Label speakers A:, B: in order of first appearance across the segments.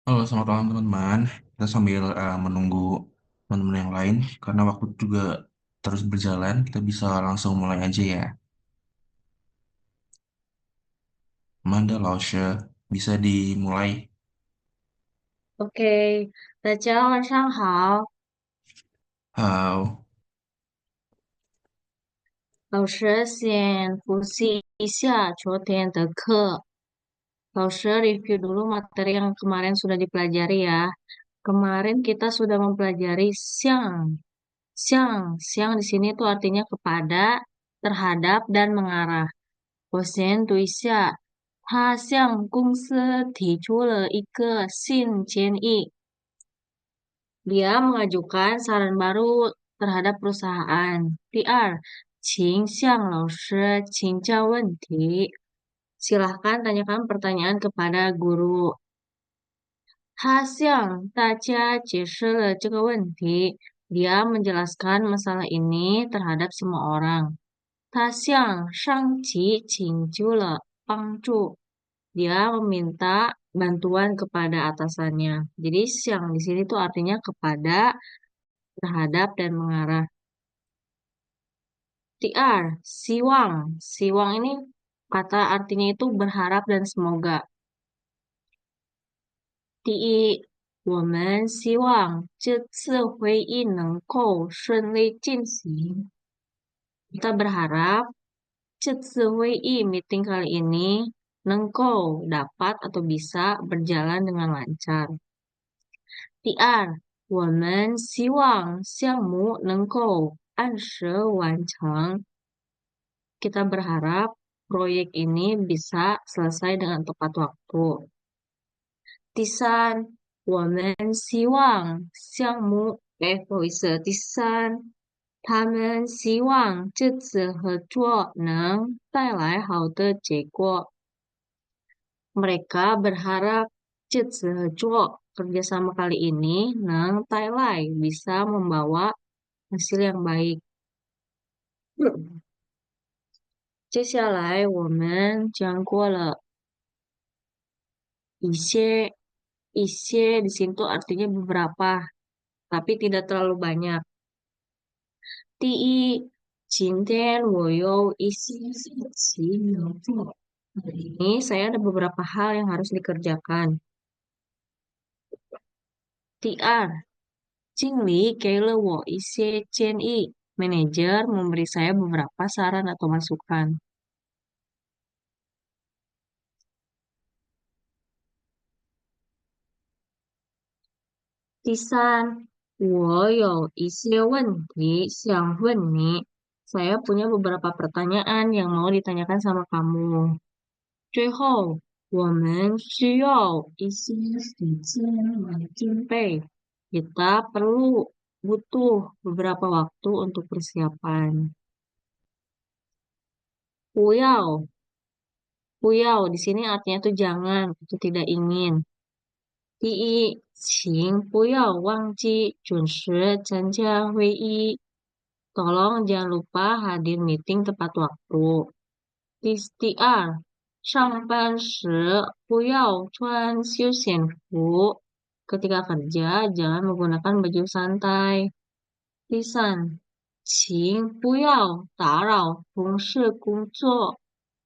A: Halo, selamat malam teman-teman. Kita sambil menunggu teman-teman yang lain, karena waktu juga terus berjalan, kita bisa langsung mulai aja ya. Manda Lausche, bisa dimulai.
B: OK，大家晚上好。
A: Halo.
B: 老师先复习一下昨天的课。老师review dulu materi yang kemarin sudah dipelajari ya. Kemarin kita sudah mempelajari siang. Siang, siang di sini tuh artinya kepada, terhadap, dan mengarah. 我先读一下。他向公司提出了一个新建议。Dia mengajukan saran baru terhadap perusahaan. 第二，请向老师请教问题. Silahkan tanyakan pertanyaan kepada guru. 他向大家解释了这个问题. Dia menjelaskan masalah ini terhadap semua orang. 他向上级请求了帮助. Dia meminta bantuan kepada atasannya. Jadi siang di sini tuh artinya kepada, terhadap, dan mengarah. 第二, siwang. Siwang ini kata artinya itu berharap dan semoga. 第一，我们希望这次会议能够顺利进行. Kita berharap 这次会议 meeting kali ini nengko dapat atau bisa berjalan dengan lancar. 第二，我们希望项目能够按时完成. Kita berharap proyek ini bisa selesai dengan tepat waktu. 第三，我们希望这次合作能带来好的结果. Mereka berharap 这次合作 kerjasama kali ini Nang Thailand bisa membawa hasil yang baik. 接下来我们讲过了一些 di situ artinya beberapa, tapi tidak terlalu banyak. 第一，今天我有一些事情要做. Hari ini saya ada beberapa hal yang harus dikerjakan. 第二，经理给了我一些建议. Manajer memberi saya beberapa saran atau masukan. 第三，我有一些问题想问你. Saya punya beberapa pertanyaan yang mau ditanyakan sama kamu. 最后，我们需要一些时间来准备. Kita butuh beberapa waktu untuk persiapan. 不要di sini artinya tuh jangan, itu tidak ingin. 第一，请不要忘记准时参加会议. Tolong jangan lupa hadir meeting tepat waktu. 第二，上班时不要穿休闲服. Ketika kerja, jangan menggunakan baju santai. 第三，请不要打扰同事工作.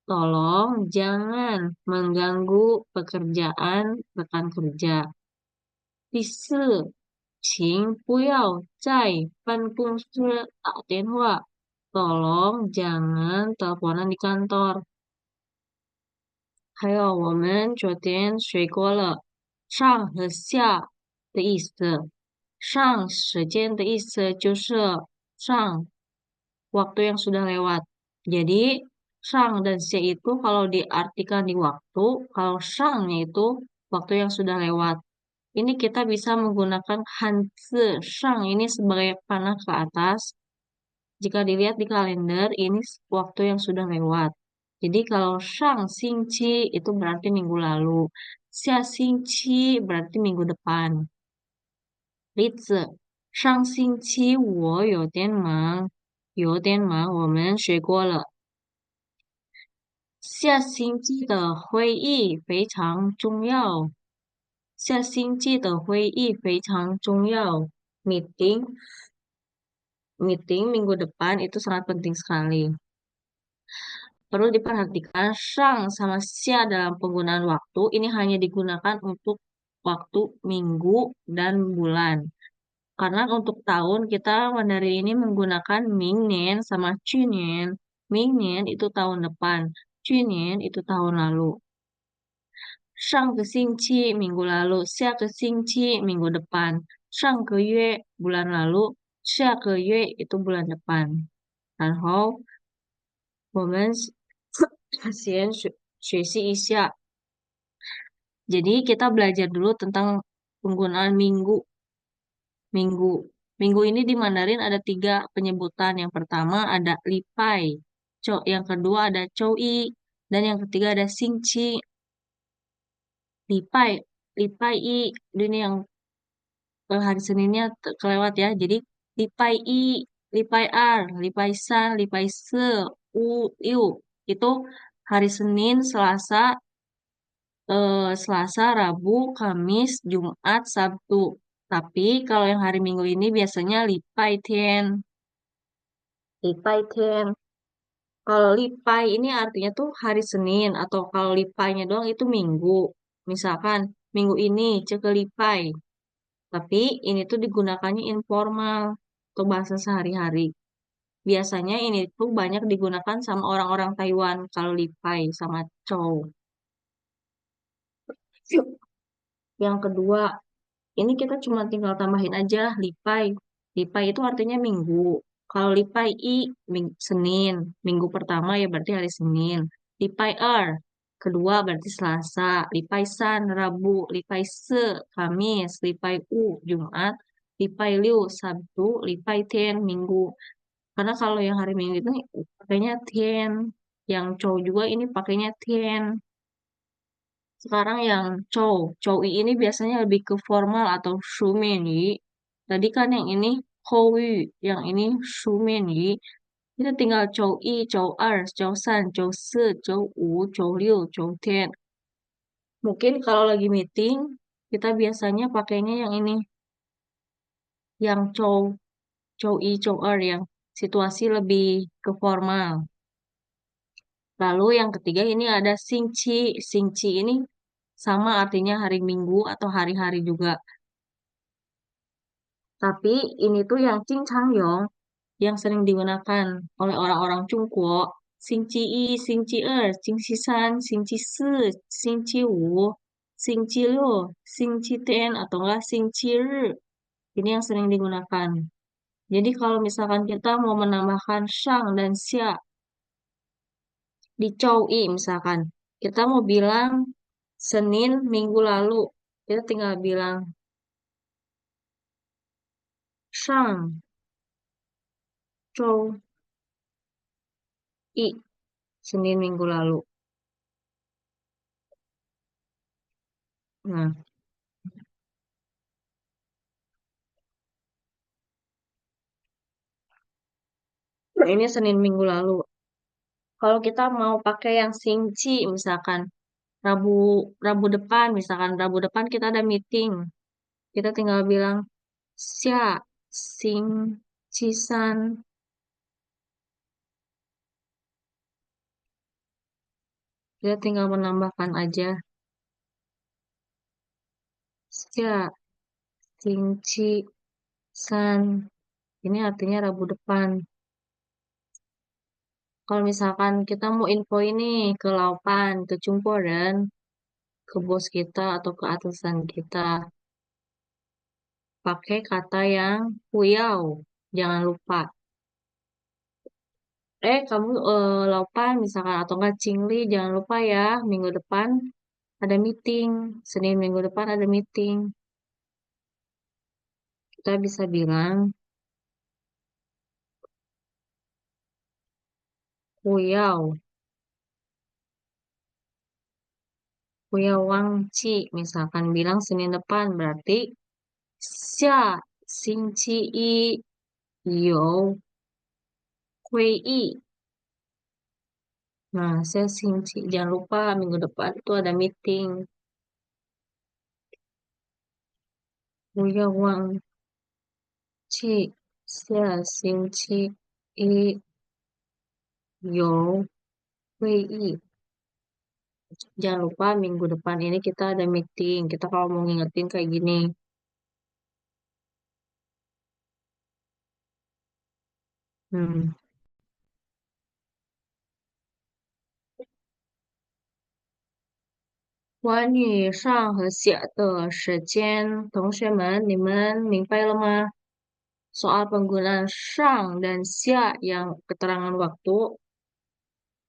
B: Tolong jangan mengganggu pekerjaan rekan kerja. 第四，请不要在办公室打电话. Tolong jangan teleponan di kantor. 还有我们昨天学过了上和下的意思。上时间的意思就是上waktu yang sudah lewat. Jadi sang dan xia itu kalau diartikan di waktu, kalau sangnya itu waktu yang sudah lewat. Ini kita bisa menggunakan hanzi sang ini sebagai panah ke atas. Jika dilihat di kalender, ini waktu yang sudah lewat. Jadi kalau Shang Xingqi itu berarti minggu lalu. Xia Xingqi berarti minggu depan. 例子，上星期我有点忙，我们学过了。下星期的会议非常重要。下星期的会议非常重要。Meeting, meeting minggu depan itu sangat penting sekali. Perlu diperhatikan sang sama sia dalam penggunaan waktu ini hanya digunakan untuk waktu minggu dan bulan. Karena untuk tahun kita Mandarin ini menggunakan Mingnian sama Junien. Mingnian itu tahun depan, Junien itu tahun lalu. 上个星期 minggu lalu, 下个星期 minggu depan. 上个月 bulan lalu, 下个月 itu bulan depan. 然后我们先学习一下 Jadi kita belajar dulu tentang penggunaan minggu. Minggu. Minggu ini di Mandarin ada tiga penyebutan. Yang pertama ada lipai. Yang kedua ada choi. Dan yang ketiga ada singci. Lipai. Lipai i. Ini yang hari Seninnya kelewat ya. Jadi lipai i, lipai ar, lipai san, lipai se, u, iu. Itu hari Senin, Selasa, Rabu, Kamis, Jumat, Sabtu. Tapi kalau yang hari Minggu ini biasanya lipai tien. Lipai tien. Kalau lipai ini artinya tuh hari Senin atau kalau lipainya doang itu Minggu. Misalkan minggu ini cek lipai. Tapi ini tuh digunakannya informal untuk bahasa sehari-hari. Biasanya ini tuh banyak digunakan sama orang-orang Taiwan kalau lipai sama chow. Yang kedua, ini kita cuma tinggal tambahin aja lipai. Lipai itu artinya minggu. Kalau lipai i Senin, minggu pertama ya berarti hari Senin. Lipai er kedua berarti Selasa. Lipai san Rabu. Lipai se Kamis. Lipai u Jumat. Lipai liu Sabtu. Lipai tien Minggu. Karena kalau yang hari Minggu itu pakainya tien. Yang cow juga ini pakainya tien. Sekarang yang chowi ini biasanya lebih ke formal atau shumenyi. Tadi kan yang ini kowi, yang ini shumenyi. Kita tinggal chow er, chow san, chow se, chow wu, chow liu, chow tian. Mungkin kalau lagi meeting, kita biasanya pakainya yang ini, yang chow er, yang situasi lebih ke formal. Lalu yang ketiga ini ada singci. Singci ini sama artinya hari Minggu atau hari-hari juga. Tapi ini tuh yang cincang yong yang sering digunakan oleh orang-orang Cungkuo. Xing Qi Yi, Xing Qi Er, Xing Qi San, Xing Qi Si, Xing Qi Wu, Xing Qi Liu, Xing Qi Tian, atau enggak Xing Qi Ri. Ini yang sering digunakan. Jadi kalau misalkan kita mau menambahkan shang dan xia di Chow I misalkan. Kita mau bilang Senin minggu lalu. Kita tinggal bilang shang Chow I Senin minggu lalu. Nah, ini Senin minggu lalu. Kalau kita mau pakai yang singci, misalkan Rabu Rabu depan, misalkan Rabu depan kita ada meeting, kita tinggal bilang xia sing cisan. Kita tinggal menambahkan aja xia sing ci san. Ini artinya Rabu depan. Kalau misalkan kita mau info ini ke Laupan, ke Cungporen, ke bos kita atau ke atasan kita, pakai kata yang huyao. Jangan lupa. Kamu Laupan misalkan atau enggak Cingli, jangan lupa ya, minggu depan ada meeting. Senin minggu depan ada meeting. Kita bisa bilang, Huyao, Huyao Wang Ci. Misalkan bilang Senin depan, berarti Xia Xing Qi Yi You Hui Yi. Nah, saya Xing Qi. Jangan lupa minggu depan itu ada meeting. 不要忘记下星期一有会议. Jangan lupa minggu depan ini kita ada meeting. Kita kalau mau ngingetin kayak gini. Hmm. 关于上和下的时间，同学们，你们明白了吗？Soal penggunaan sang dan sia yang keterangan waktu,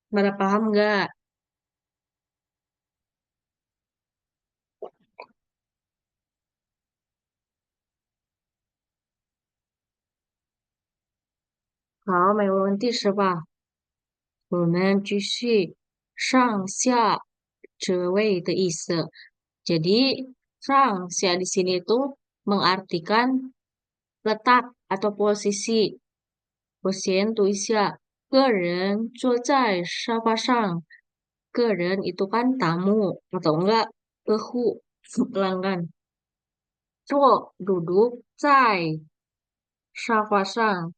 B: pada paham nggak? Hảo, 没问题是吧？我们继续上下折位的意思. Jadi, sang sia di sini itu mengartikan letak atau posisi. 我先读一下，个人坐在沙发上。个人 itu kan tamu atau enggak pehu pelanggan. 坐 duduk 在沙发上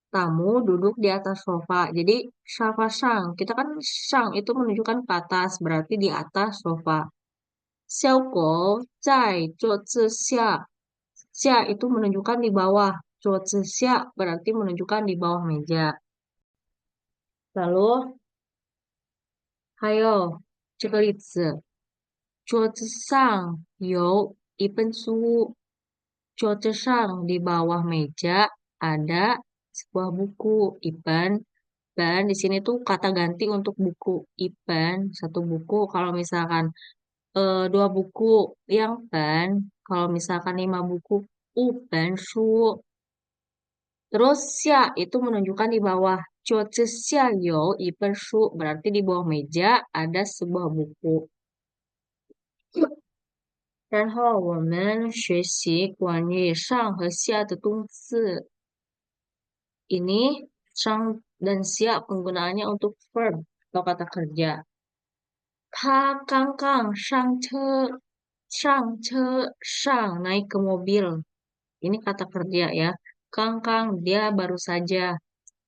B: ，tamu duduk di atas sofa. Jadi 沙发上 kita kan sang itu menunjukkan ke atas, berarti di atas sofa. 小狗在桌子下，下 itu menunjukkan di bawah. 桌子下 berarti menunjukkan di bawah meja. Lalu, 还有这个例子，桌子上有一本书。桌子上 di bawah meja ada sebuah buku. Ipan. Dan di sini tuh kata ganti untuk buku. Ipan, satu buku. Kalau misalkan dua buku, yang pan. Kalau misalkan lima buku, upan shu. Terus xia itu menunjukkan di bawah. 桌子下有一本书 berarti di bawah meja ada sebuah buku. 然后我们学习关于上和下的动词. Ini sang dan sia penggunaannya untuk verb atau kata kerja. 他刚刚上车，上车 naik ke mobil. Ini kata kerja ya. Kangkang dia baru saja.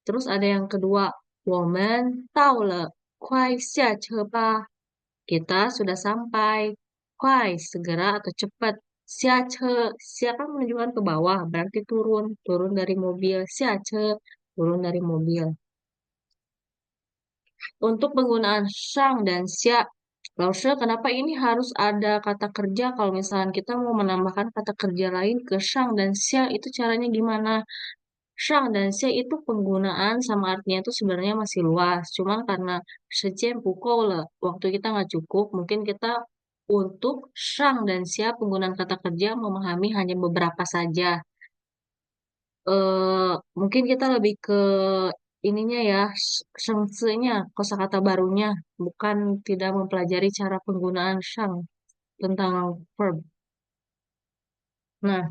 B: Terus ada yang kedua, 我们到了，快下车吧. Kita sudah sampai. Kuai, segera atau cepat. Xiace, xia kan menunjukkan ke bawah, berarti turun. Turun dari mobil. Xiace, turun dari mobil. Untuk penggunaan sang dan xia, Lause, kenapa ini harus ada kata kerja? Kalau misalnya kita mau menambahkan kata kerja lain ke sang dan xia, itu caranya gimana? Shang dan xie itu penggunaan sama artinya itu sebenarnya masih luas. Cuman karena sejen pukul le, waktu kita nggak cukup, mungkin kita untuk shang dan xia penggunaan kata kerja memahami hanya beberapa saja. Mungkin kita lebih ke ininya ya, shengzi-nya, kosakata barunya, bukan tidak mempelajari cara penggunaan shang tentang verb. Nah,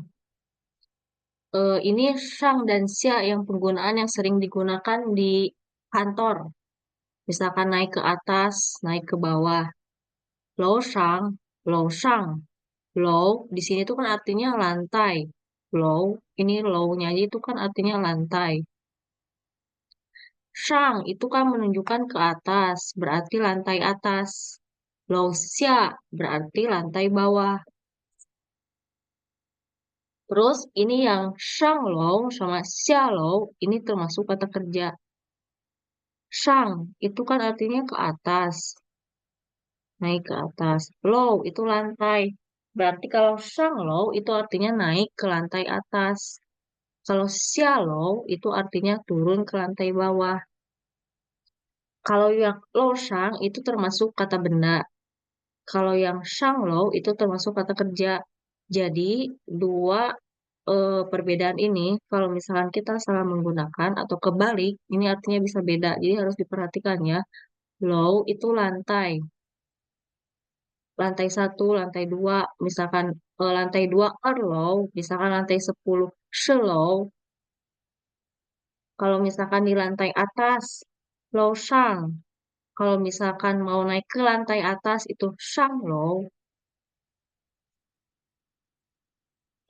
B: ini shang dan xia yang penggunaan yang sering digunakan di kantor. Misalkan naik ke atas, naik ke bawah. Low shang, low shang. Low di sini tuh kan artinya lantai. Low, ini low-nya aja itu kan artinya lantai. Shang itu kan menunjukkan ke atas, berarti lantai atas. Low xia berarti lantai bawah. Terus ini yang shang low sama xia low ini termasuk kata kerja. Shang itu kan artinya ke atas, naik ke atas. Low itu lantai. Berarti kalau shang low itu artinya naik ke lantai atas. Kalau xia low itu artinya turun ke lantai bawah. Kalau yang low shang itu termasuk kata benda. Kalau yang shang low itu termasuk kata kerja. Jadi dua perbedaan ini kalau misalkan kita salah menggunakan atau kebalik, ini artinya bisa beda. Jadi harus diperhatikan ya. Low itu lantai. Lantai satu, lantai dua, misalkan lantai dua are low, misalkan lantai 10 low. Kalau misalkan di lantai atas, low shang. Kalau misalkan mau naik ke lantai atas itu shang low.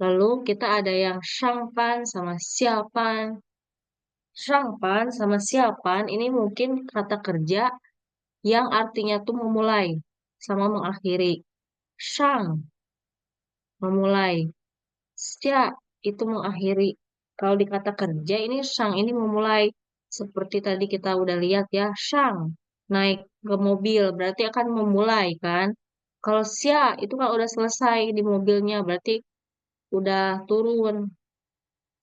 B: Lalu kita ada yang shangpan sama siapan. Shangpan sama siapan ini mungkin kata kerja yang artinya tuh memulai sama mengakhiri. Shang, memulai. Xia itu mengakhiri. Kalau di kata kerja ini shang ini memulai. Seperti tadi kita udah lihat ya, shang naik ke mobil berarti akan memulai kan. Kalau xia itu kan udah selesai di mobilnya berarti udah turun.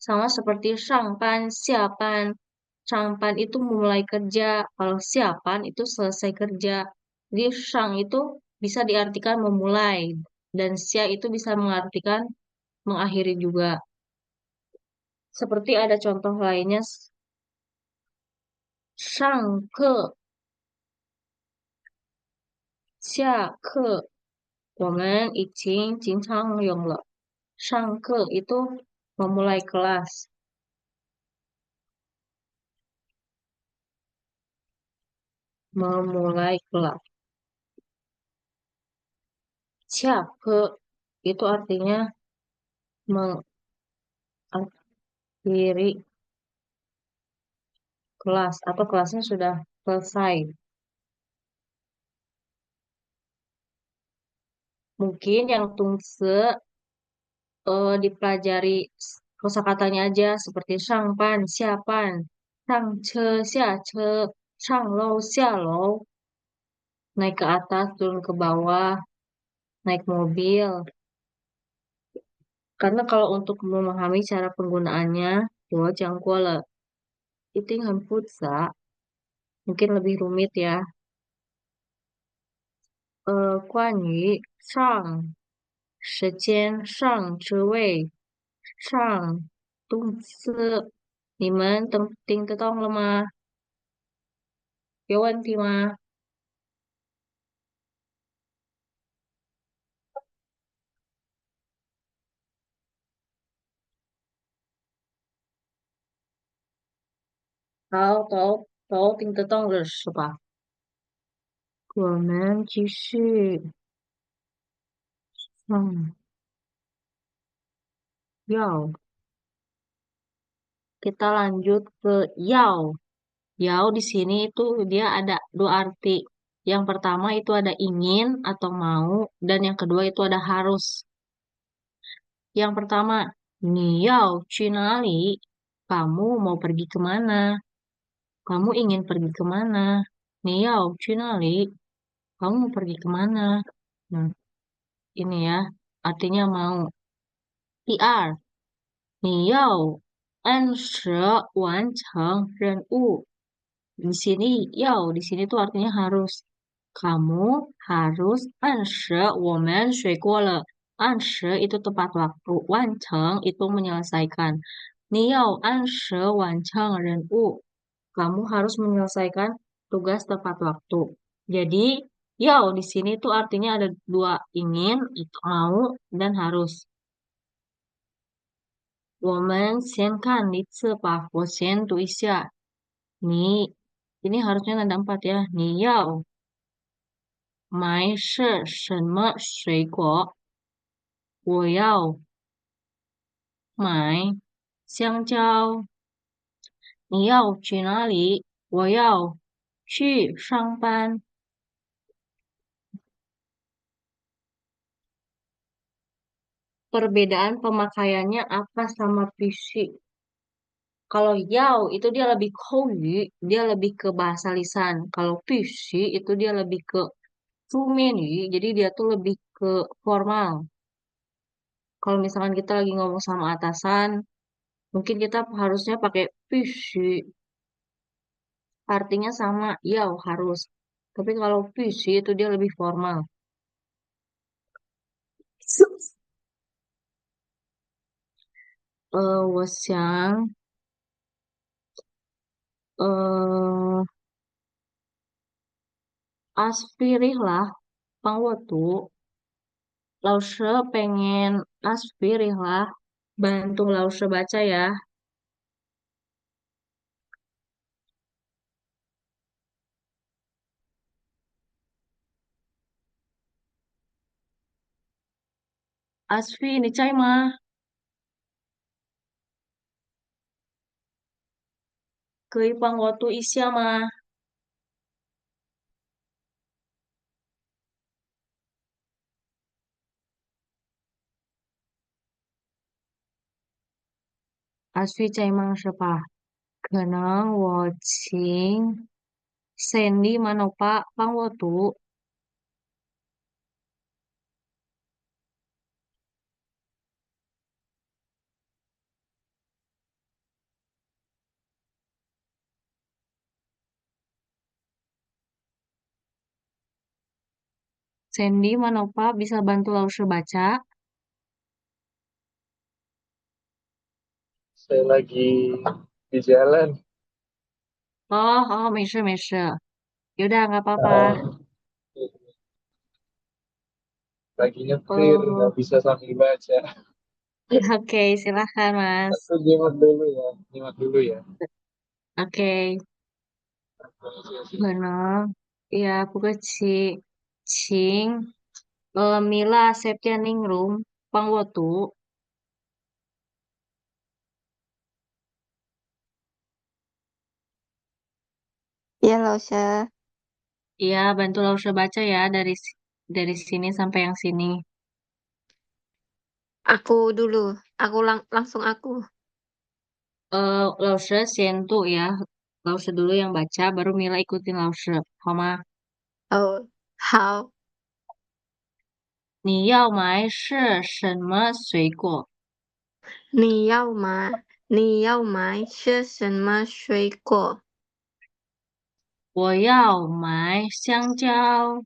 B: Sama seperti shangpan, siapan. Shangpan itu memulai kerja, kalau siapan itu selesai kerja. Jadi shang itu bisa diartikan memulai dan xia itu bisa mengartikan mengakhiri juga. Seperti ada contoh lainnya, 上课、下课，我们已经经常用了。上课 itu memulai kelas, memulai kelas. 下课 itu artinya mengakhiri kelas atau kelasnya sudah selesai. Mungkin yang tungse dipelajari kosakatanya aja seperti shangpan, siapan, shangce, xiace, shanglou, xialou, naik ke atas, turun ke bawah, naik mobil. Karena kalau untuk memahami cara penggunaannya, 我讲过了，一定很复杂，mungkin lebih rumit ya. 关于上时间上职位上动词，你们听得懂了吗？有问题吗？好，都听得懂了是吧？我们继续，嗯，要 kita lanjut ke yao. Yao di sini itu dia ada dua arti. Yang pertama itu ada ingin atau mau, dan yang kedua itu ada harus. Yang pertama, ni yao去哪里? Kamu mau pergi kemana? Kamu ingin pergi kemana? Ni yao去哪里? Kamu mau pergi kemana? Nah, ini ya, artinya mau. 第二，你要按时完成任务。Di sini di sini tuh artinya harus. Kamu harus 按时，我们学过了。按时 itu tepat waktu. 完成 itu menyelesaikan. 你要按时完成任务. Kamu harus menyelesaikan tugas tepat waktu. Jadi, di sini tuh artinya ada dua ingin, itu mau, dan harus. 我们先看一次吧，我先读一下。ini harusnya ada empat ya. 你要买是什么水果？我要买香蕉。你要去哪里？我要去上班。Perbedaan pemakaiannya apa sama PC? Kalau yao itu dia lebih口语, dia lebih ke bahasa lisan. Kalau PC itu dia lebih ke 书面语, jadi dia tuh lebih ke formal. Kalau misalkan kita lagi ngomong sama atasan, mungkin kita harusnya pakai 必须, artinya sama, yao harus. Tapi kalau 必须 itu dia lebih formal. 我想aspirih lah, 帮我读。老师 pengen aspirih lah, bantu Lausre baca ya. Asfi, ini Cai mah. 可以帮我读一下吗？啊，睡在忙是吧？可能我请 Sandy Manopa 帮我读。Sandy Manopa bisa bantu Lause baca?
C: Saya lagi di jalan.
B: 哦，好，没事没事，Yaudah nggak apa-apa.
C: Ah, lagi nyetir,
B: Oh,
C: nggak bisa sambil baca.
B: oke, silahkan Mas.
C: Aku nyimak dulu ya, nyimak dulu ya.
B: Oke, Bueno, ya aku ke Cing, Mila Septia Ningrum, Pangwotu.
D: Iya, Lausa.
B: Iya, bantu Lause baca ya dari sini sampai yang sini.
D: Aku dulu. Langsung aku.
B: Lause Sientu ya. Lause dulu yang baca, baru Mila ikutin Lause. Homa.
D: 哦，好。
B: 你要买是什么水果？
D: 你要买你要买些什么水果？
B: 我要买香蕉。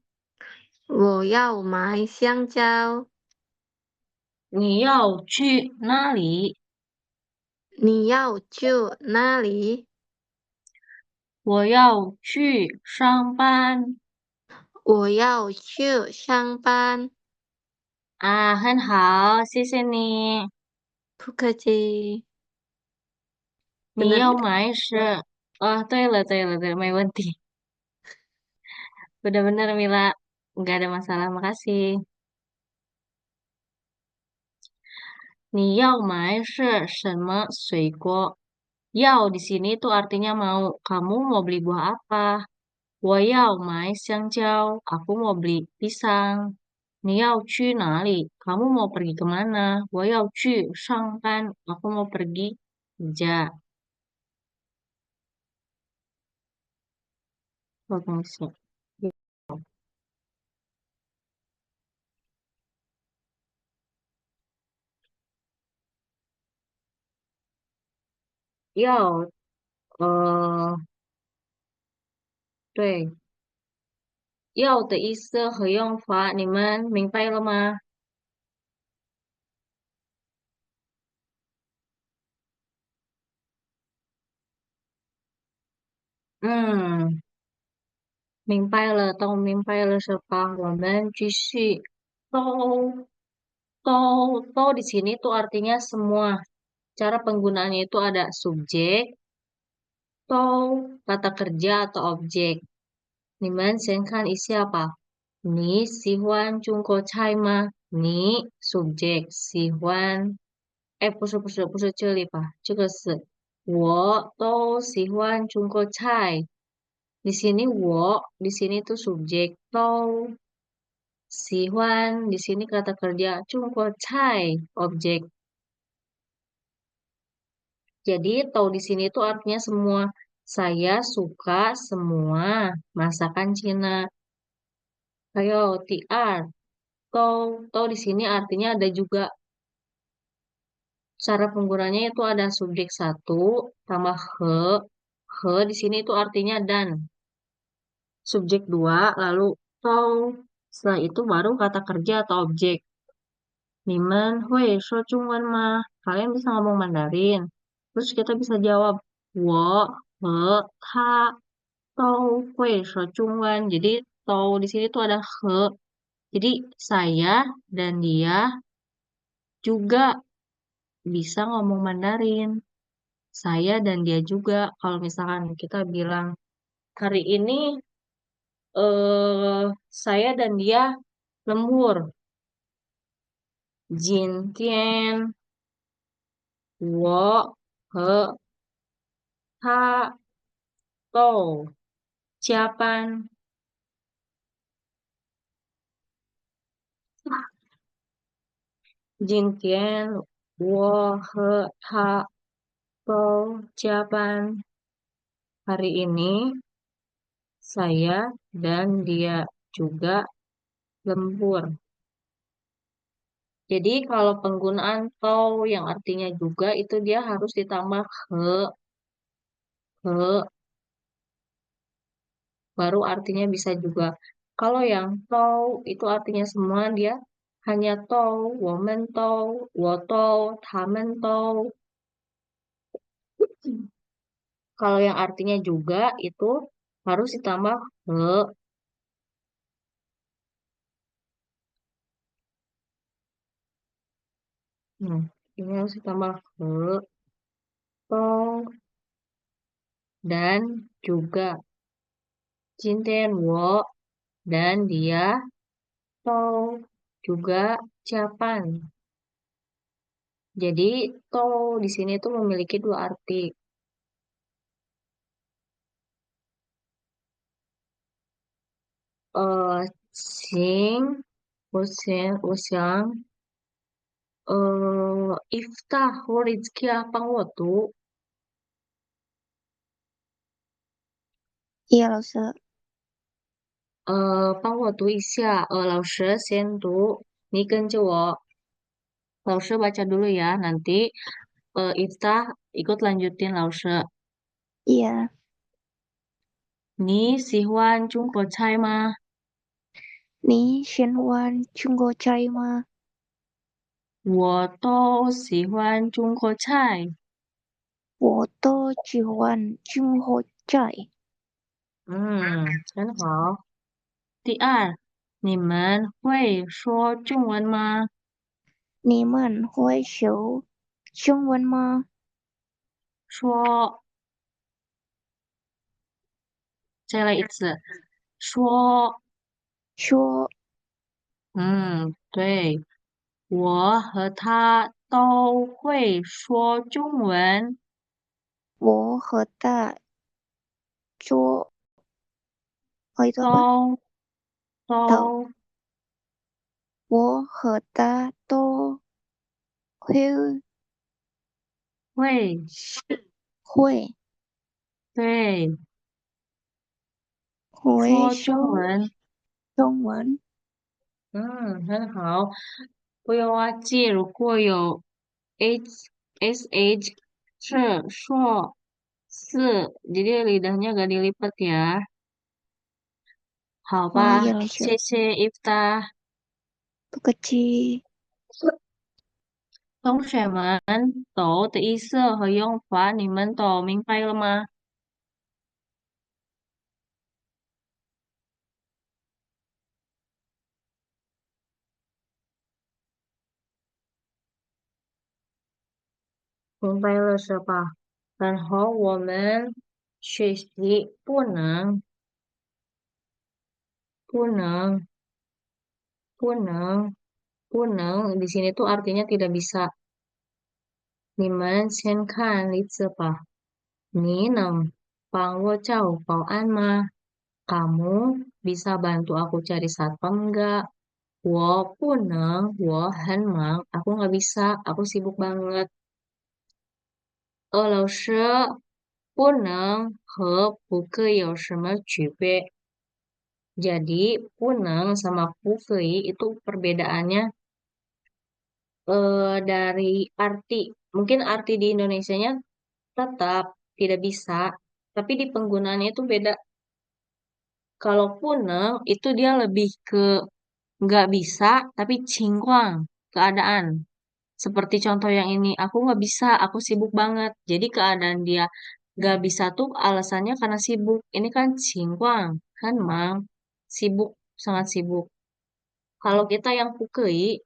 D: 我要买香蕉。
B: 你要去哪里？
D: 你要去哪里？
B: 我要去上班。
D: 我要去上班。
B: 啊，很好，谢谢你。
D: 不客气。
B: 你
D: Benar
B: 要
D: nggak?
B: 买是，对了，没问题。Benar-benar Mila, nggak ada masalah, makasih. 你要买是什么水果？要 di sini tuh artinya mau. Kamu mau beli buah apa? 我要买香蕉. Aku mau beli pisang. 你要去哪里? Kamu mau pergi kemana? 我要去上班. Aku mau pergi kerja. 我东西。要，对，要的意思和用法，你们明白了吗？嗯，明白了，都明白了是吧？我们继续。都di sini tuh artinya semua. Cara penggunaannya itu ada subjek, atau kata kerja atau objek. 你们先看 isi apa? 你喜欢中国菜吗？你 subjek 喜欢，不是这里吧？这个是我都喜欢中国菜。di sini 我 di sini tuh subjek 都 di sini kata kerja 中国菜 objek. Jadi tau di sini tuh artinya semua. Saya suka semua masakan Cina. Ayo, TR. Tau di sini artinya ada juga cara penggunanya itu ada subjek satu tambah he. He di sini itu artinya dan. Subjek dua lalu tau. Setelah itu baru kata kerja atau objek. 你们会说中文吗? Kalian bisa ngomong Mandarin. Terus kita bisa jawab 我和他都会说中文. Jadi 都 di sini tuh ada he. Jadi saya dan dia juga bisa ngomong Mandarin. Saya dan dia juga. Kalau misalkan kita bilang hari ini saya dan dia lembur. 今天我和他豆加班。今天我和他都加班. Hari ini saya dan dia juga lembur. Jadi kalau penggunaan tau yang artinya juga itu dia harus ditambah ke baru artinya bisa juga. Kalau yang tau itu artinya semua dia hanya tau, woman tau, wo tau, tamen tau. Kalau yang artinya juga itu harus ditambah ke. Nah, ini harus ditambah ke, tau, dan juga. Jinten wo dan dia tau juga Japan. Jadi tau di sini tuh memiliki dua arti. Eh, Sing, Usiang, Iftah Rizki Apang Wotu,
D: 叶老师，
B: 帮我读一下，老师先读，你跟着我，老师 baca dulu ya, nanti Iftah ikut lanjutin 老师。
D: 叶，
B: 你喜欢中国菜吗？
D: 你喜欢中国菜吗？
B: 我都喜欢中国菜。
D: 我都喜欢中国菜。
B: 很好。第二，你们会说中文吗？
D: 你们会说中文吗？
B: 说，再来一次，说。
D: 说
B: 对，我和他都会说中文，
D: 我和他做会做吧？
B: 都
D: 都，
B: 都
D: 我和他都会
B: 会。
D: 会
B: 对，说中
D: 会说
B: 文。
D: 中文。
B: 很好。不要忘记，如果有 sh 是说是，jadi lidahnya gak dilipat ya. 好
D: 哦，
B: 吧，
D: 叶老师，
B: 谢谢 Ifta。
D: 不客气。
B: 同学们，抖的意思和用法你们都明白了吗？明白了是吧？然后我们学习不能、不能、不能di sini tuh artinya tidak bisa. 你们先看例子吧。你能帮我叫保安吗？Kamu bisa bantu aku cari satpam enggak? 我不能，我很忙，aku nggak bisa, aku sibuk banget. 老师，不能和不可以有什么区别？Jadi, 不能 sama 不可以 itu perbedaannya dari arti. Mungkin arti di Indonesianya tetap tidak bisa, tapi di penggunaannya itu beda. Kalau 不能 itu dia lebih ke nggak bisa, tapi 情况 keadaan. Seperti contoh yang ini, aku nggak bisa, aku sibuk banget. Jadi keadaan dia nggak bisa tuh alasannya karena sibuk. Ini kan 情况, kan mang, sibuk, sangat sibuk. Kalau kita yang pukei,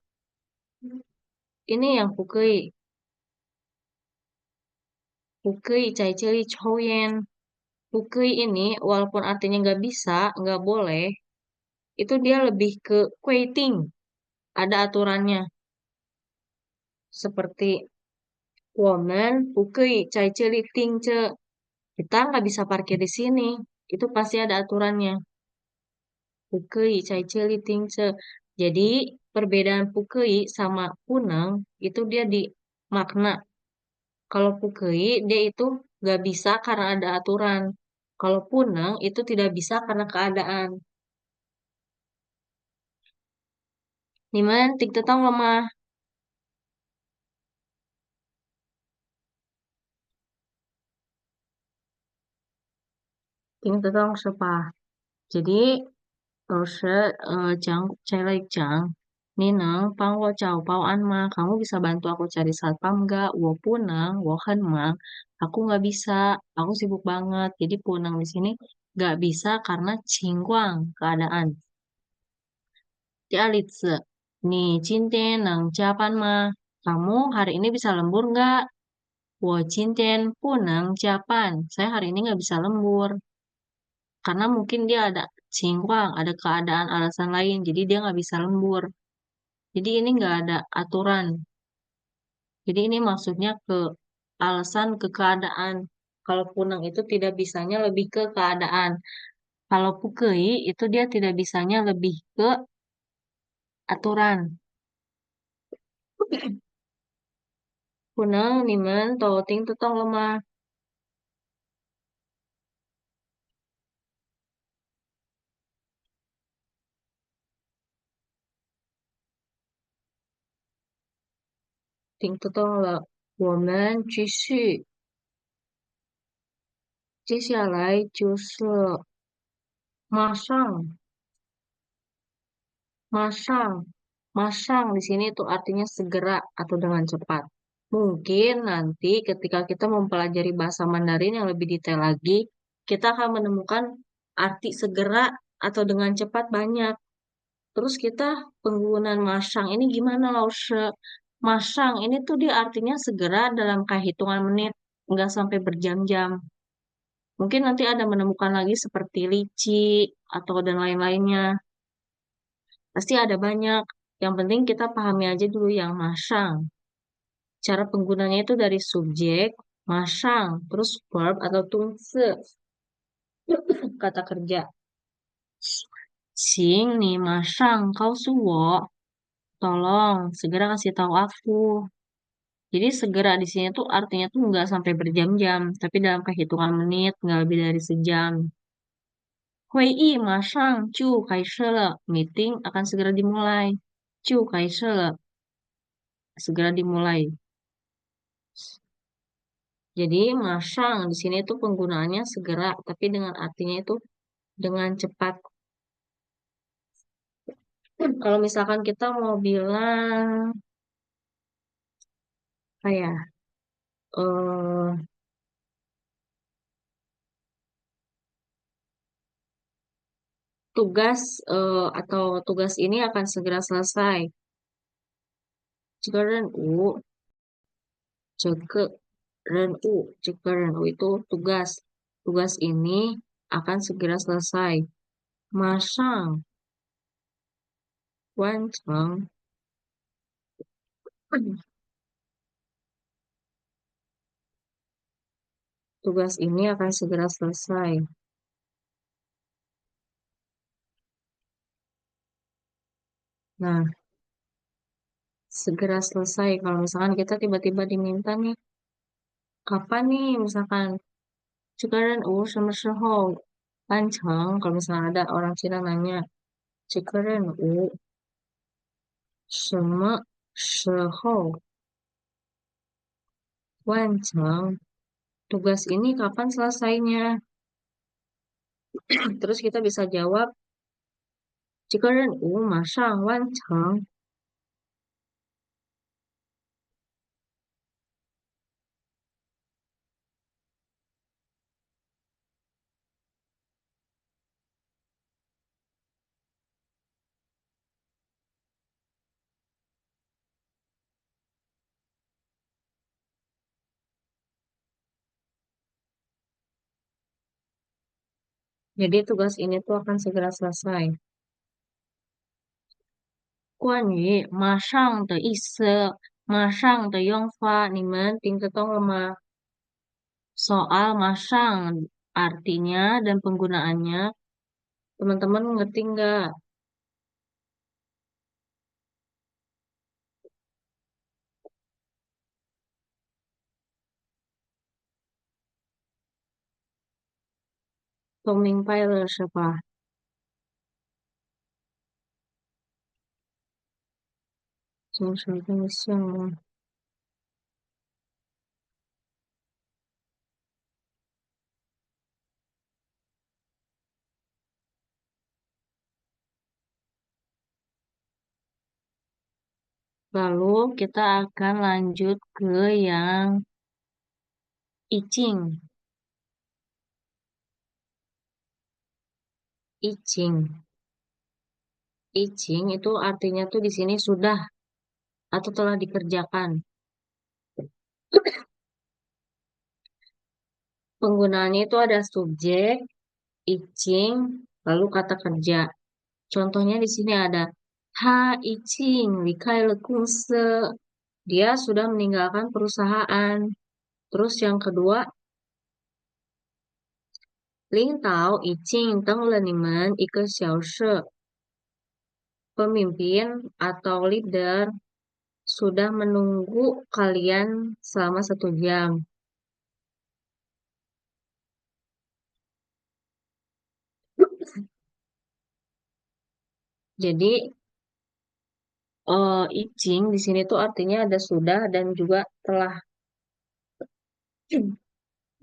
B: ini yang pukei, pukei, cai cili, choyen. Pukei ini walaupun artinya nggak bisa, nggak boleh, itu dia lebih ke quieting. Ada aturannya. Seperti 我们不可以在这里盯着 Kita nggak bisa parkir di sini. Itu pasti ada aturannya. Pukei, cai cili, tingce. Jadi perbedaan pukei sama puneng itu dia di makna. Kalau pukei dia itu nggak bisa karena ada aturan. Kalau puneng itu tidak bisa karena keadaan. Niman tik tetong lemah. Ting tetong sepah. Jadi 老师，讲 cewek Cang, Ninang, pang wo cao pao an ma, kamu bisa bantu aku cari satpam nggak? Wo punang, wo hen mang, aku nggak bisa, aku sibuk banget. Jadi punang di sini nggak bisa karena cingguang keadaan. Dia litse, nih cinten nang japan ma, kamu hari ini bisa lembur nggak? Wo cinten punang japan, saya hari ini nggak bisa lembur. Karena mungkin dia ada cingguang, ada keadaan alasan lain, jadi dia nggak bisa lembur. Jadi ini nggak ada aturan. Jadi ini maksudnya ke alasan ke keadaan. Kalau punang itu tidak bisanya lebih ke keadaan. Kalau pukei itu dia tidak bisanya lebih ke aturan. Punang nimen ting tutong lemah. Ting tutong le. 我们继续，接下来就是马上 Masang, masang di sini itu artinya segera atau dengan cepat. Mungkin nanti ketika kita mempelajari bahasa Mandarin yang lebih detail lagi, kita akan menemukan arti segera atau dengan cepat banyak. Terus kita penggunaan masang ini gimana Lause? Masang ini tuh dia artinya segera dalam kayak hitungan menit, nggak sampai berjam-jam. Mungkin nanti ada menemukan lagi seperti lici atau dan lain-lainnya. Pasti ada banyak. Yang penting kita pahami aja dulu yang masang. Cara penggunanya itu dari subjek, masang, terus verb atau tungse, kata kerja. Sing nih masang, kau suwo. Tolong, segera kasih tahu aku. Jadi segera di sini tuh artinya tuh nggak sampai berjam-jam, tapi dalam kehitungan menit, nggak lebih dari sejam. Hui masang, cu, kaise le. Meeting akan segera dimulai. Cu, kaise le. Segera dimulai. Jadi masang di sini itu penggunaannya segera, tapi dengan artinya itu dengan cepat. Kalau misalkan kita mau bilang kayak tugas atau tugas ini akan segera selesai. Jika u, jika jika itu tugas. Tugas ini akan segera selesai. Masang, 完成 tugas ini akan segera selesai. Nah, segera selesai. Kalau misalkan kita tiba-tiba diminta nih, kapan nih misalkan 这个任务什么时候完成? Kalau misalnya ada orang Cina nanya, 这个任务什么时候完成? Tugas ini kapan selesainya? Terus kita bisa jawab, 这个任务马上完成. Jadi tugas ini tuh akan segera selesai. 关于马上的意思，马上的用法，你们听得懂了吗？ soal masang artinya dan penggunaannya. Teman-teman ngerti nggak? Tong Ming Pai le siapa? Lalu kita akan lanjut ke yang icing. Icing. Icing itu artinya tuh di sini sudah atau telah dikerjakan. Penggunaannya itu ada subjek, icing, lalu kata kerja. Contohnya di sini ada ha icing likai le kungse. Dia sudah meninggalkan perusahaan. Terus yang kedua, Ling Tao icing teng le nimen ike xiao she. Pemimpin atau leader sudah menunggu kalian selama 1 jam. Jadi icing di sini tuh artinya ada sudah dan juga telah.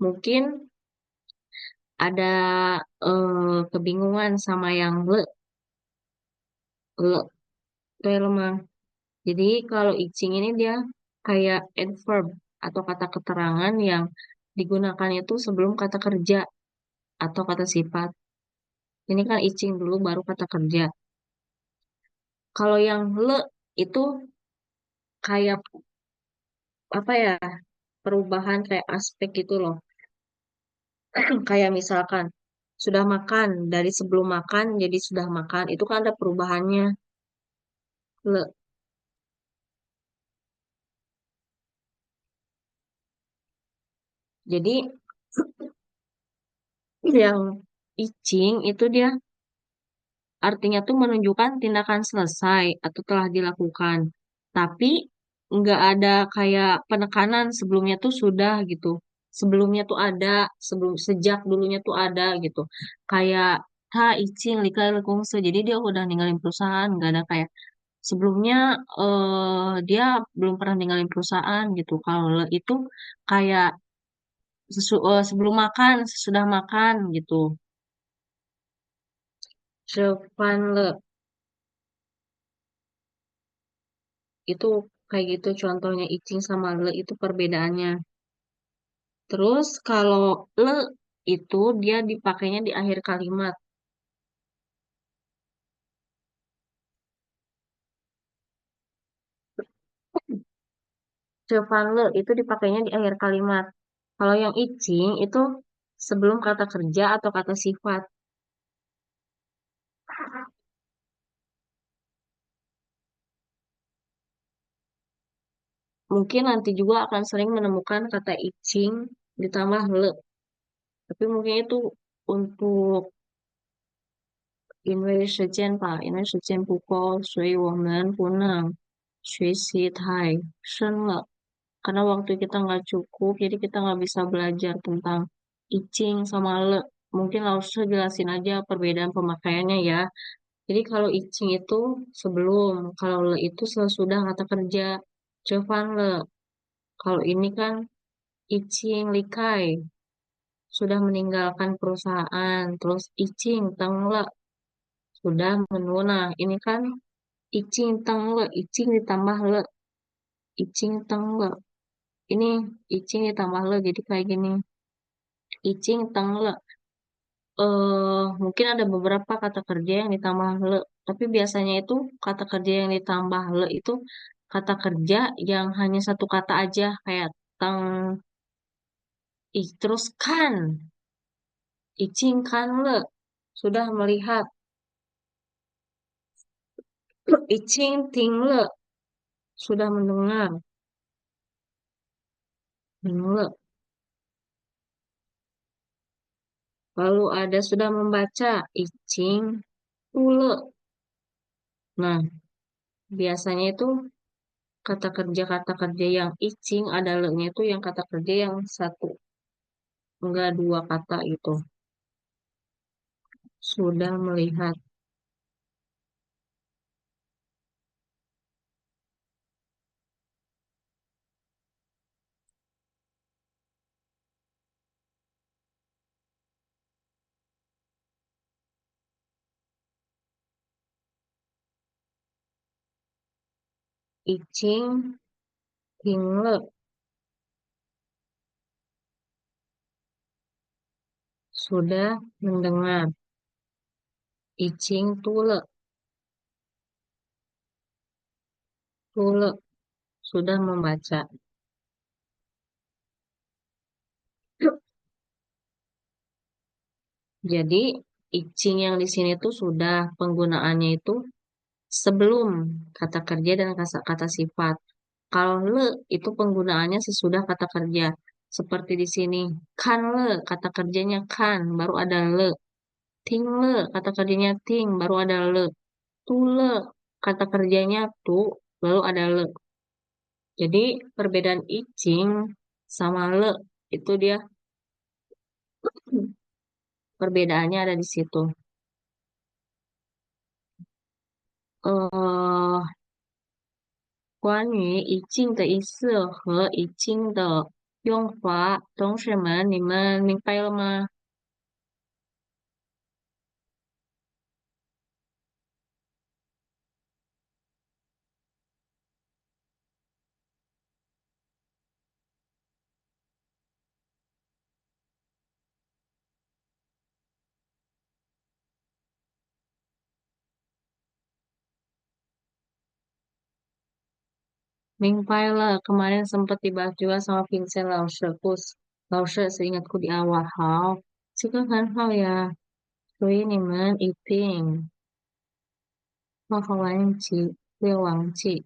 B: Mungkin ada kebingungan sama yang le itu ya lemah. Jadi kalau icing ini dia kayak adverb atau kata keterangan yang digunakan itu sebelum kata kerja atau kata sifat. Ini kan icing dulu baru kata kerja. Kalau yang le itu kayak apa ya, perubahan kayak aspek gitu loh. Kayak misalkan sudah makan dari sebelum makan jadi sudah makan itu kan ada perubahannya. Le. Jadi yang icing itu dia artinya tuh menunjukkan tindakan selesai atau telah dilakukan. Tapi nggak ada kayak penekanan sebelumnya tuh sudah gitu. Sebelumnya tuh ada, sebelum sejak dulunya tuh ada gitu. Kayak ha izin lika lekungse. Jadi dia udah ninggalin perusahaan, nggak ada kayak sebelumnya dia belum pernah ninggalin perusahaan gitu. Kalau le itu kayak sebelum makan, sesudah makan gitu. Depan le itu kayak gitu contohnya icing sama le itu perbedaannya. Terus kalau le itu dia dipakainya di akhir kalimat. Depan le itu dipakainya di akhir kalimat. Kalau yang icing itu sebelum kata kerja atau kata sifat. Mungkin nanti juga akan sering menemukan kata icing ditambah le. Tapi mungkin itu untuk 因为时间不够，所以我们不能学习太深了。Karena waktu kita nggak cukup, jadi kita nggak bisa belajar tentang icing sama le. Mungkin langsung jelasin aja perbedaan pemakaiannya ya. Jadi kalau icing itu sebelum, kalau le itu sesudah kata kerja. Covan le. Kalau ini kan icing likai sudah meninggalkan perusahaan. Terus icing teng le sudah menua. Nah, ini kan icing teng le, icing ditambah le, icing teng le. Ini icing ditambah le jadi kayak gini. Icing teng le. Mungkin ada beberapa kata kerja yang ditambah le, tapi biasanya itu kata kerja yang ditambah le itu kata kerja yang hanya satu kata aja kayak teng terus kan icing kan le sudah melihat icing ting le sudah mendengar le Lalu ada sudah membaca, icing, tule. Nah, biasanya itu kata kerja yang icing ada le-nya itu yang kata kerja yang satu, enggak dua kata itu. Sudah melihat. Icing, hingle, sudah mendengar. Icing, tule, tule, sudah membaca. Jadi, icing yang di sini tuh sudah penggunaannya itu sebelum kata kerja dan kata sifat. Kalau le itu penggunaannya sesudah kata kerja. Seperti di sini, kan le, kata kerjanya kan, baru ada le. Ting le, kata kerjanya ting, baru ada le. Tu le, kata kerjanya tu, baru ada le. Jadi perbedaan icing sama le itu dia perbedaannya ada di situ. 关于已经的意思和已经的用法，同学们，你们明白了吗？明白了，kemarin sempat dibahas juga sama Vincent Lausche seingatku di awal. 好，这个很好呀，所以你们一定不好忘记，不要忘记。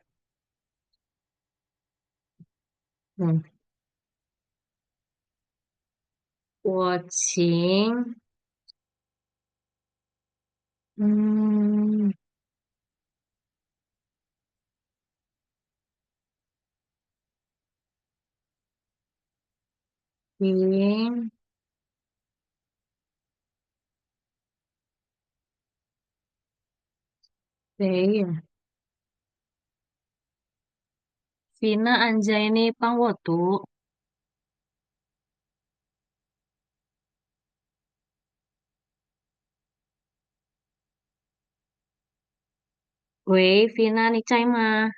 B: 嗯，我请，嗯，请谁呀？Vina Anjaini Pangwotu. 喂，Vina，你在吗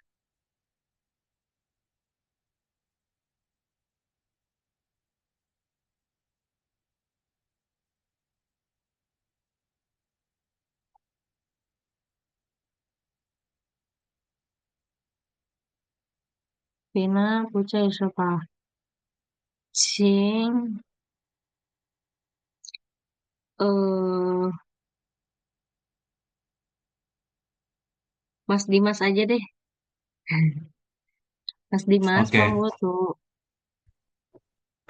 B: ？Vina 不在是吧？请，Mas Dimas aja deh. Mas Dimas,
A: Oke,
B: Pangwotu.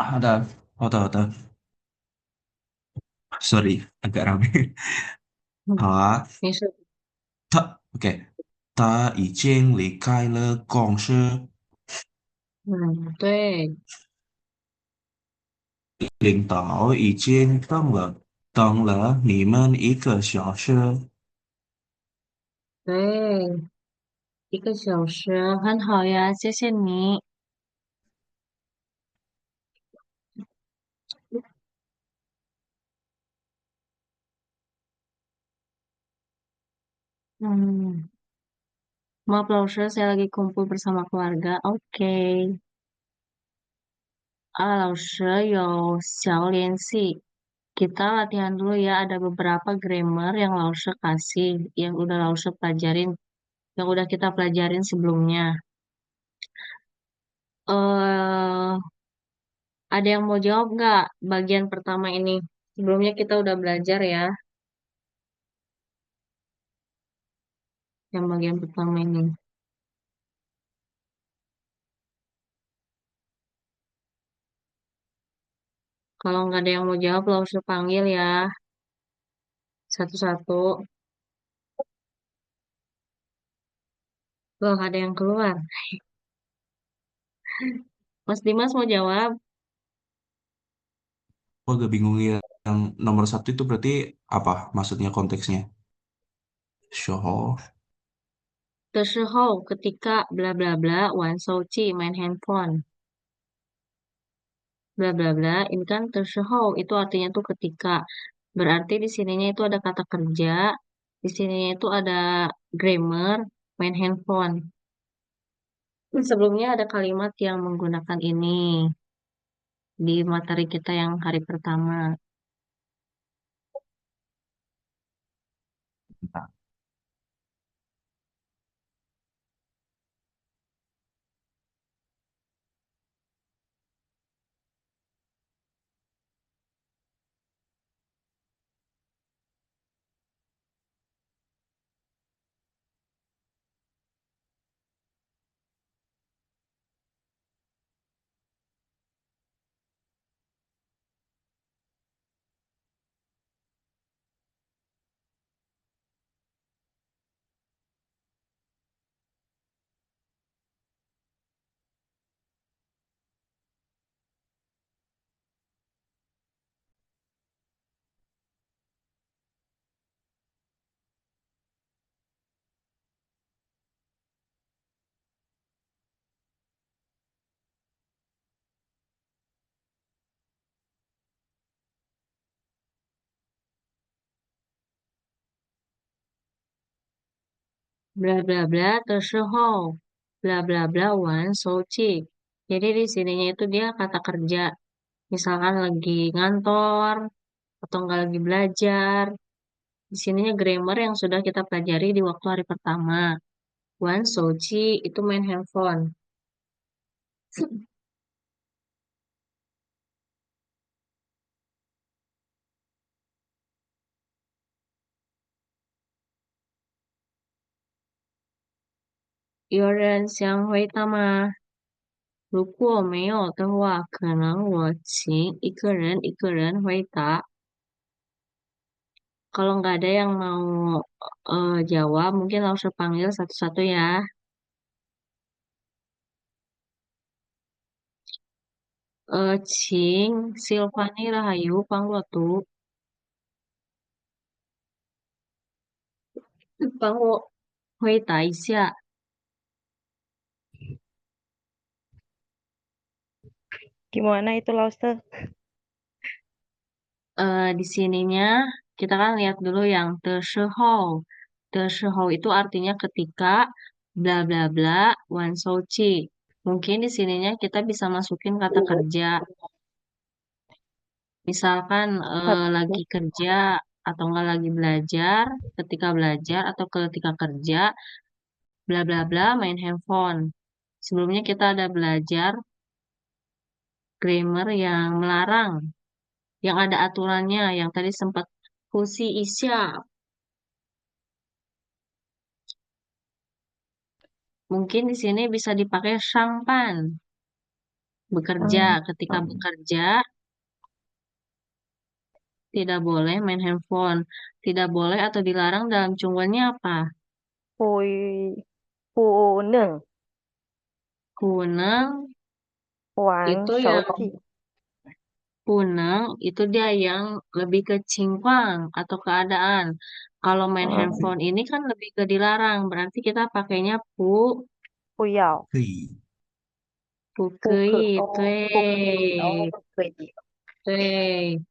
A: ada, ada. Sorry, agak rame.
B: 嗯，
A: 好啊，
B: 没事。
A: OK，他已经离开了公司，
B: 嗯，对
A: 领导已经等了你们1个小时。
B: 对，1个小时很好呀，谢谢你。Hmm, maaf Lausha, saya lagi kumpul bersama keluarga. Oke. Lausha, yo, xiao lianxi. Kita latihan dulu ya. Ada beberapa grammar yang Lausha kasih, yang udah Lausha pelajarin, yang udah kita pelajarin sebelumnya. eh ada yang mau jawab nggak bagian pertama ini? Sebelumnya kita udah belajar ya, yang bagian pertama ini. Kalau nggak ada yang mau jawab, lo harus panggil ya. Satu-satu. Loh, ada yang keluar. Mas Dimas mau jawab?
A: Aku agak bingung ya. Yang nomor satu itu berarti apa maksudnya konteksnya? Show.
B: 的时候 ketika bla bla bla 玩手机 main handphone. Bla bla bla, ini kan 的时候itu artinya tuh ketika. Berarti di sininya itu ada kata kerja, di sininya itu ada grammar, main handphone. Sebelumnya ada kalimat yang menggunakan ini di materi kita yang hari pertama.
A: Nah,
B: Bla bla bla 的时候 bla bla bla 玩手机. Jadi di sininya itu dia kata kerja. Misalkan lagi ngantor atau enggak lagi belajar. Di sininya grammar yang sudah kita pelajari di waktu hari pertama. Wan Soji itu main handphone. 有人想回答吗？如果没有的话，可能我请一个人回答。Kalau nggak ada yang mau jawab, mungkin langsung panggil satu-satu ya. 请 Silvani Rahayu 帮我回答一下。
D: Gimana itu, Lauster?
B: Di sininya kita kan lihat dulu yang 的时候. 的时候itu artinya ketika bla bla bla wan souci. Mungkin di sininya kita bisa masukin kata kerja. Misalkan
D: Tapi,
B: lagi kerja atau enggak lagi belajar, ketika belajar atau ketika kerja, bla bla bla main handphone. Sebelumnya kita ada belajar grammar yang melarang, yang ada aturannya, yang tadi sempat fusi isya. Mungkin di sini bisa dipakai sangpan. Bekerja,
D: hmm,
B: ketika bekerja tidak boleh main handphone. Tidak boleh atau dilarang dalam jumlahnya apa?
D: 不能
B: Kuneng
D: 玩
B: itu yang
D: 手机。
B: kuneng itu dia yang lebih ke cingkwang atau keadaan. Kalau main
D: 嗯，handphone
B: ini kan lebih ke dilarang. Berarti kita pakainya
D: 不要，
B: 不
D: 不可，
B: 可以，
D: 哦，不可以，哦，
B: 对
D: 不可以。
B: 对。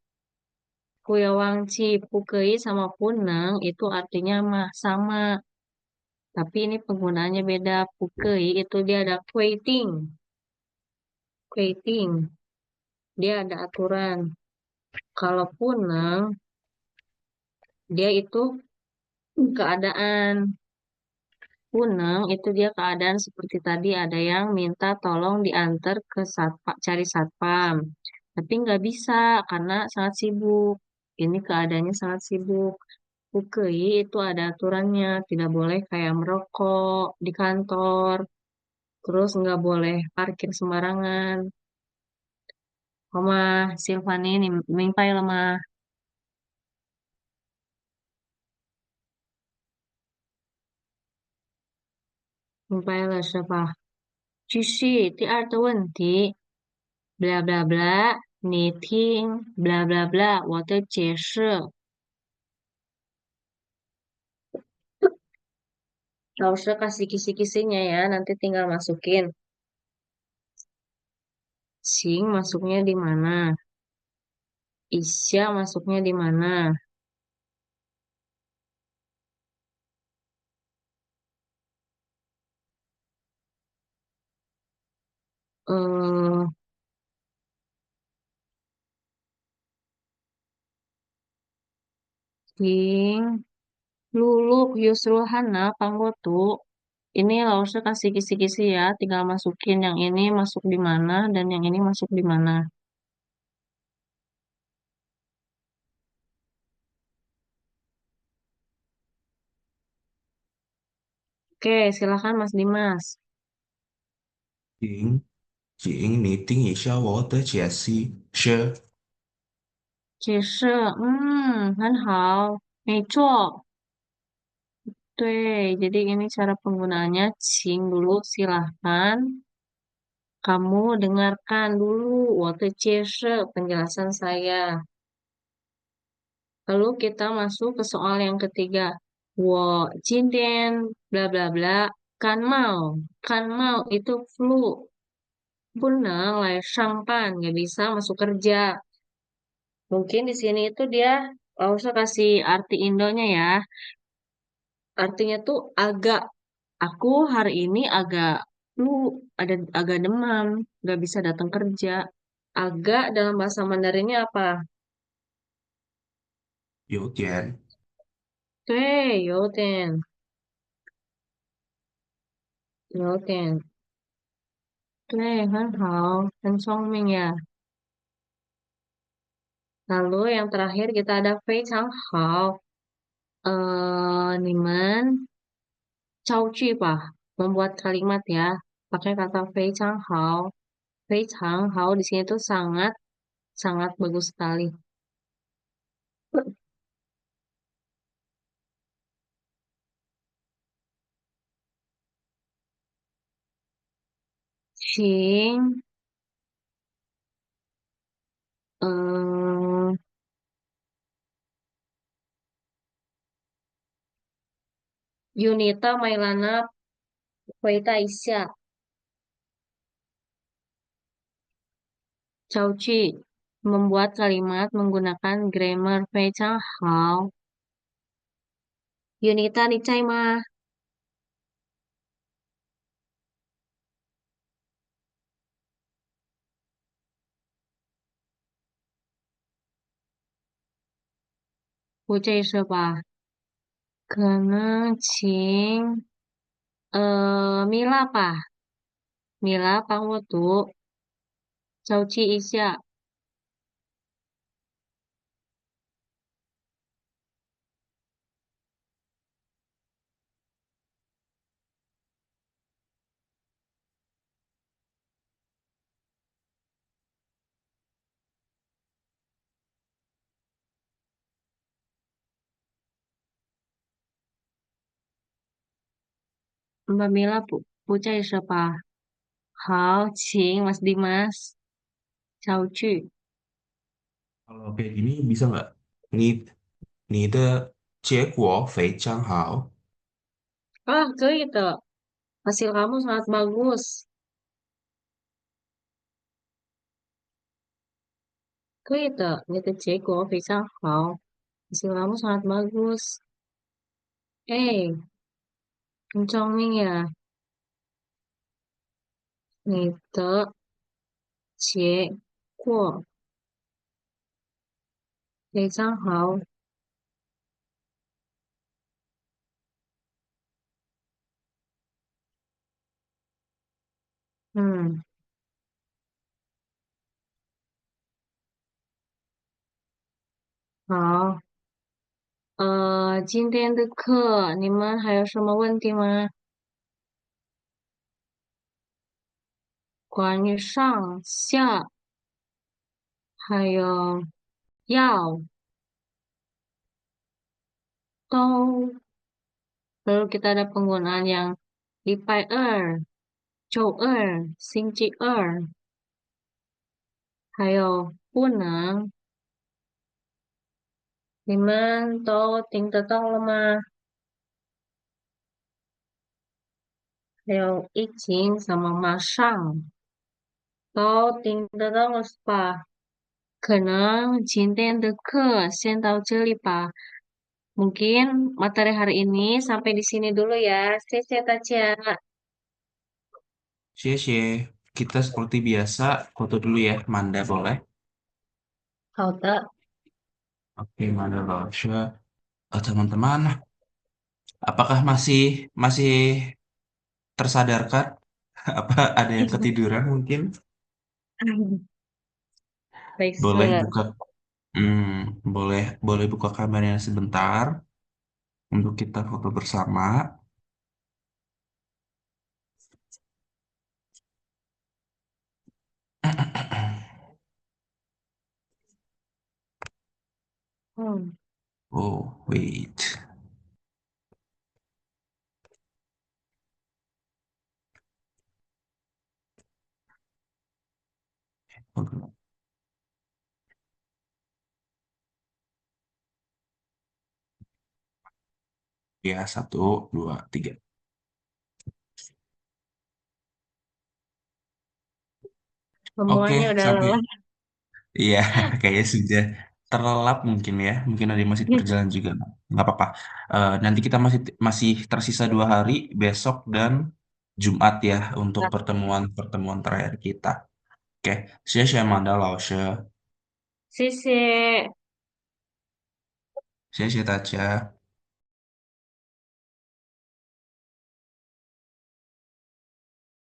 B: Kuyawangci, pukei sama puneng itu artinya mah sama. Tapi ini penggunaannya beda. Pukei itu dia ada quoting. Quoting. Dia ada aturan. Kalau puneng, dia itu keadaan. Puneng itu dia keadaan seperti tadi ada yang minta tolong diantar ke satpam, cari satpam. Tapi nggak bisa karena sangat sibuk. Ini keadaannya sangat sibuk. UKI itu ada aturannya, tidak boleh kayak merokok di kantor, terus nggak boleh parkir sembarangan. 好吗，Silvani，你明白了吗？明白了是吧？继续第二个问题，blah blah blah，你听，blah blah blah，我的解释。Gak usah kasih kisi-kisinya ya, nanti tinggal masukin. Sing masuknya di mana? Isya masuknya di mana? Eh, Sing, Luluk, Yusrul Hana, Panggotu. Ini nggak usah kasih kisi-kisi ya, tinggal masukin yang ini masuk di mana dan yang ini masuk di mana. Oke, silakan Mas Dimas.
A: 请，请你听一下我的解释。是，
B: 解释，很好，没错。jadi ini cara penggunaannya. Cing dulu, silahkan. Kamu dengarkan dulu, 我的解释 penjelasan saya. Lalu kita masuk ke soal yang ketiga. 我今天 bla bla bla 感冒 itu flu. 不能来上班 nggak bisa masuk kerja. Mungkin di sini itu dia nggak usah kasih arti Indonya ya. Artinya tuh agak, aku hari ini agak flu, agak demam, nggak bisa datang kerja. Agak dalam bahasa Mandarinnya apa?
A: 有点，
B: 对，有点，对，很好，很聪明ya. Lalu yang terakhir kita ada 非常好. 你们造句吧, membuat kalimat ya, pakai kata 非常好. 非常好 di sini tuh sangat, sangat bagus sekali. Cing, eh, Yunita Mailana 回答一下. 造句 membuat kalimat menggunakan grammar 非常好. Yunita 你在吗? 不在是吧？可能请米拉吧，米拉帮我读，造句一下。Mbak Mila 不在是吧？好，请 Mas Dimas 造句。
A: kalau kayak gini bisa nggak? 你的结果非常好。
B: Ah, 可以的. Hasil kamu sangat bagus. 可以的，你的结果非常好。Hasil kamu sangat bagus. Eh, 很聪明呀。你的结果非常好。嗯，好。今天的课你们还有什么问题吗？关于上下 Hayo, yao, tong. Lalu kita ada penggunaan yang lipai zhou xing ji neng. 你们都听得到了吗？还有疫情sama马上都听得到了是吧？可能今天的课先到这里吧。Mungkin materi hari ini sampai di sini dulu ya. Saya Tacia.
A: 谢谢. Kita seperti biasa foto dulu ya, Manda boleh?
B: 好的，Oke,
A: Manda Rosha. Teman-teman, apakah masih masih tersadarkan? Apa ada yang ketiduran mungkin?
B: baik
A: Boleh
B: Sule.
A: buka, hmm, boleh boleh buka kameranya sebentar untuk kita foto bersama.
B: Hmm.
A: Oh, wait. Oke. Ya, satu, dua, tiga. Oke,
B: Semuanya udah
A: sampai.
B: lelah.
A: Iya, kayaknya sudah terlelap mungkin ya. Mungkin ada yang masih berjalan juga. Nggak apa-apa. Nanti kita masih masih tersisa 2 hari, besok dan Jumat ya, untuk pertemuan-pertemuan terakhir kita. Oke, 谢谢 Amanda 老师，
B: 谢谢。
A: 谢谢大家。